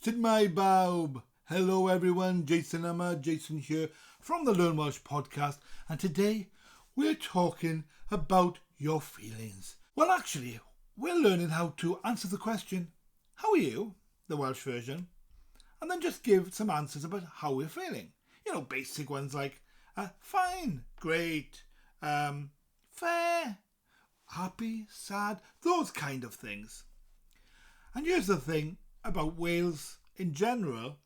Sid my bawb. Hello everyone, Jason here from the Learn Welsh podcast, and today we're talking about your feelings. Well, actually, we're learning how to answer the question, how are you? The Welsh version, and then just give some answers about how we're feeling. You know, basic ones like fine, great, fair, happy, sad, those kind of things. And here's the thing about Wales in general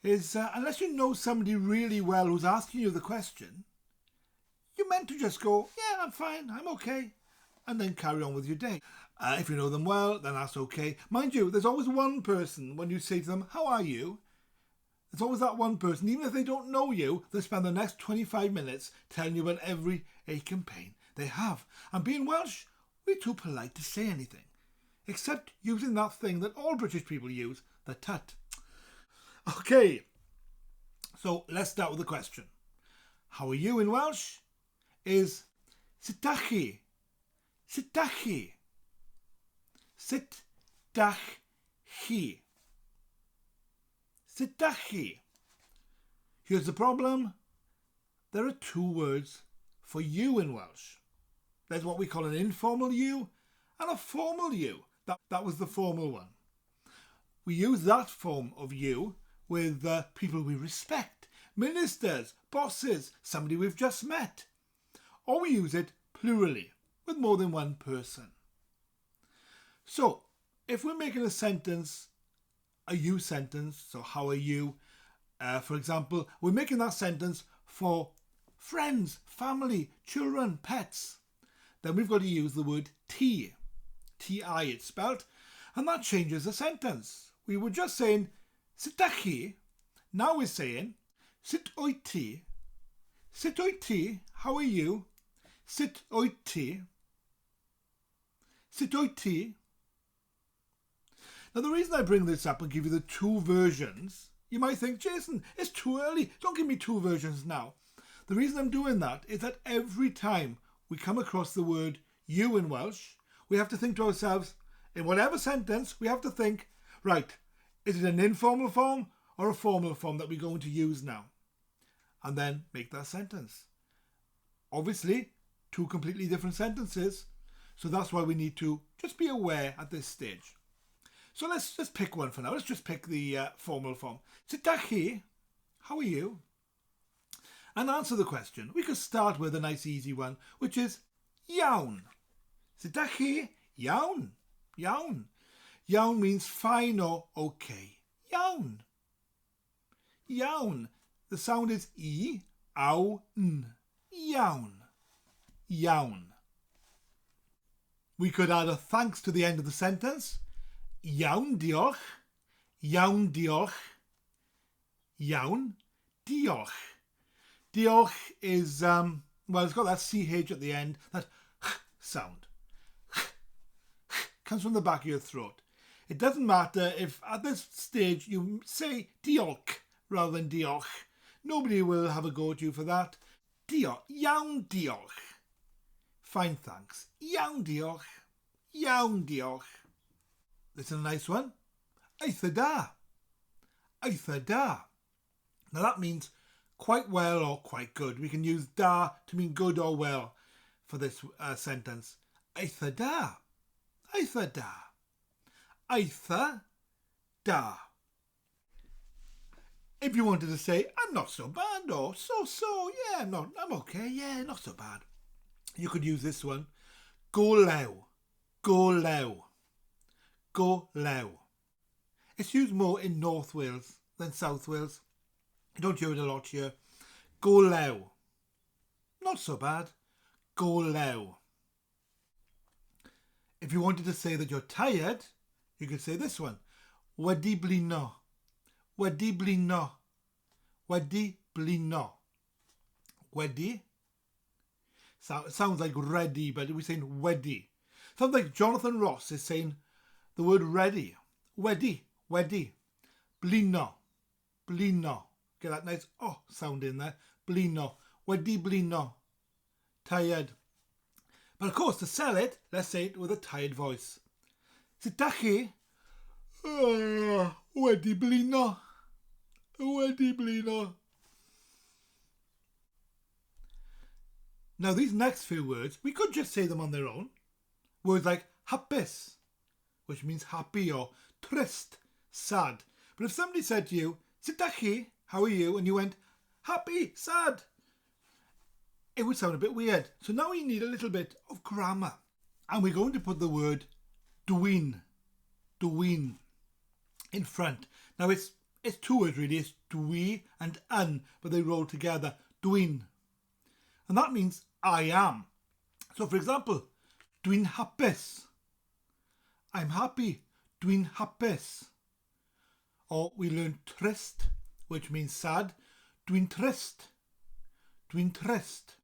is unless you know somebody really well who's asking you the question, you're meant to just go, yeah, I'm fine, I'm okay, and then carry on with your day. If you know them well, then that's okay. Mind you, there's always one person when you say to them, how are you? There's always that one person, even if they don't know you, they spend the next 25 minutes telling you about every ache and pain they have. And being Welsh, we're too polite to say anything, except using that thing that all British people use, the tut. Okay, so let's start with the question. How are you in Welsh is sut dach chi? Sut dach chi? Sut dach chi? Sut dach chi? Here's the problem. There are two words for you in Welsh. There's what we call an informal you and a formal you. That was the formal one. We use that form of you with people we respect, ministers, bosses, somebody we've just met. Or we use it plurally, with more than one person. So, if we're making a sentence, a you sentence, so how are you? For example, we're making that sentence for friends, family, children, pets. Then we've got to use the word T. T-I it's spelt, and that changes the sentence. We were just saying, sut dach chi? Now we're saying, sut wyt ti? Sut wyt ti? How are you? Sut wyt ti? Sut wyt ti? Now the reason I bring this up and give you the two versions, you might think, Jason, it's too early. Don't give me two versions now. The reason I'm doing that is that every time we come across the word you in Welsh, we have to think to ourselves, in whatever sentence, we have to think, right, is it an informal form or a formal form that we're going to use now? And then make that sentence. Obviously, two completely different sentences, so that's why we need to just be aware at this stage. So let's just pick one for now. Let's just pick the formal form. Sut dach chi? How are you? And answer the question. We could start with a nice easy one, which is iawn. Sut dach chi? Iawn. Iawn. Iawn means fine or okay. Iawn. Iawn. The sound is I, aw, n. Iawn. Iawn. We could add a thanks to the end of the sentence. Iawn diolch. Iawn diolch. Iawn diolch. Diolch is, well, it's got that CH at the end, that sound. Comes from the back of your throat. It doesn't matter if at this stage you say diolch rather than diolch. Nobody will have a go at you for that. Diolch. Iawn diolch. Fine, thanks. Iawn diolch. Iawn diolch. This is a nice one. Eitha da. Eitha da. Now that means quite well or quite good. We can use da to mean good or well for this sentence. Eitha da. Eitha da. Eitha da. If you wanted to say, I'm not so bad, or so, yeah, I'm okay, yeah, not so bad, you could use this one. Go lew. Go lew. Go lew. It's used more in North Wales than South Wales. You don't hear it a lot here. Go lew. Not so bad. Go lew. If you wanted to say that you're tired, you could say this one. Wedi blino. Wedi blino. Wedi blino. Wedi. So, it sounds like ready, but we're saying wedi. Sounds like Jonathan Ross is saying the word ready. Wedi. Wedi. Blino. Blino. Get that nice sound in there. Blino. Wedi blino. Tired. But of course, to sell it, let's say it with a tired voice. Sut dach chi? Wedi blino. Wedi blino. Now these next few words, we could just say them on their own. Words like hapus, which means happy, or trist, sad. But if somebody said to you, sut ydych chi, how are you? And you went, happy, sad, it would sound a bit weird. So now we need a little bit of grammar. And we're going to put the word dwi'n in front. Now it's two words really. It's dwi and un, but they roll together. Dwi'n. And that means I am. So for example, dwi'n hapus. I'm happy. Dwi'n hapus. Or we learn trist, which means sad. Dwi'n trist. Dwi'n trist.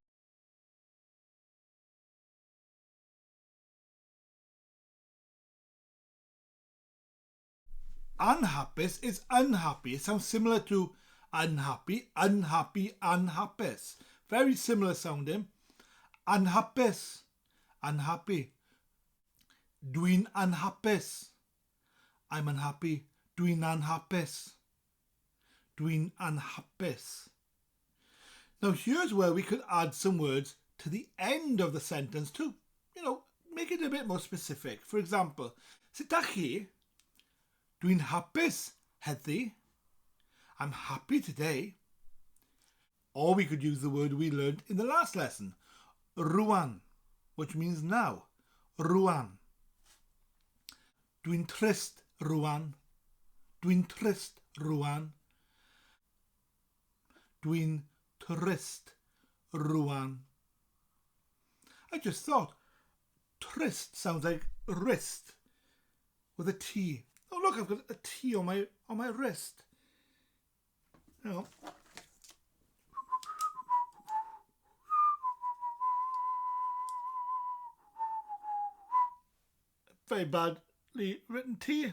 Anhapus is unhappy. It sounds similar to unhappy, unhapus. Very similar sounding. Anhapus, unhappy. Dwi'n anhapus. I'm unhappy. Dwi'n anhapus. Dwi'n anhapus. Now here's where we could add some words to the end of the sentence to, make it a bit more specific. For example, sut ydych chi? Dwi'n hapus heddi. I'm happy today. Or we could use the word we learned in the last lesson, rwan, which means now. Rwan. Dwi'n trist rwan. Dwi'n trist rwan. Dwi'n trist rwan. I just thought trist sounds like wrist with a T. Oh look, I've got a T on my wrist. Very badly written T.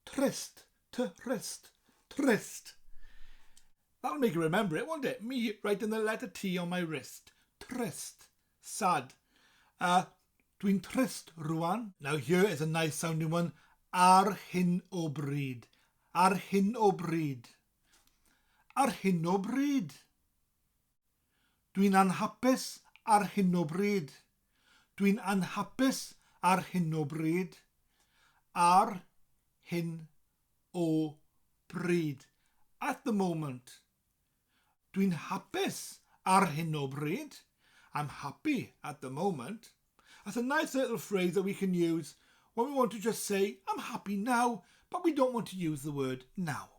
Trist. Trist. Trist. That'll make you remember it, won't it? Me writing the letter T on my wrist. Trist. Sad. Dwi'n trist rwan. Now here is a nice sounding one. Ar hyn o bryd. Ar hyn o bryd. Ar hyn o bryd. Dwi'n anhapus ar hyn o bryd. Dwi'n anhapus ar hyn o bryd. Ar hyn o bryd. At the moment. Dwi'n hapus ar hyn o bryd. I'm happy at the moment. That's a nice little phrase that we can use when we want to just say, I'm happy now, but we don't want to use the word now,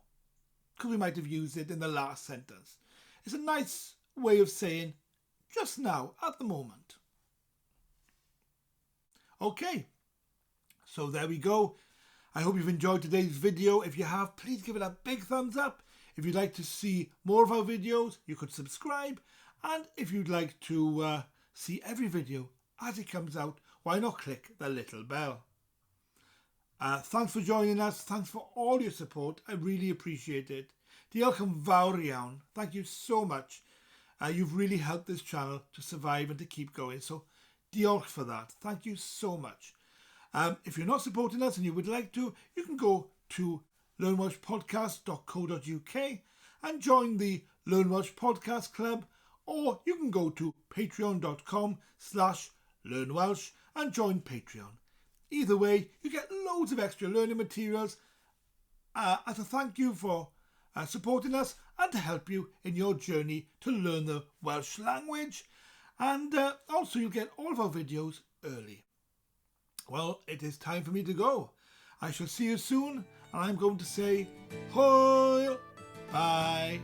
because we might have used it in the last sentence. It's a nice way of saying just now, at the moment. Okay, so there we go. I hope you've enjoyed today's video. If you have, please give it a big thumbs up. If you'd like to see more of our videos, you could subscribe. And if you'd like to see every video as it comes out, why not click the little bell? Thanks for joining us. Thanks for all your support. I really appreciate it. Diolch yn fawr iawn. Thank you so much. You've really helped this channel to survive and to keep going. So diolch for that. Thank you so much. If you're not supporting us and you would like to, you can go to learnwelshpodcast.co.uk and join the Learn Welsh Podcast Club, or you can go to patreon.com/learnwelsh and join Patreon. Either way, you get loads of extra learning materials as a thank you for supporting us and to help you in your journey to learn the Welsh language. And also you'll get all of our videos early. Well, it is time for me to go. I shall see you soon, and I'm going to say, hwyl, bye.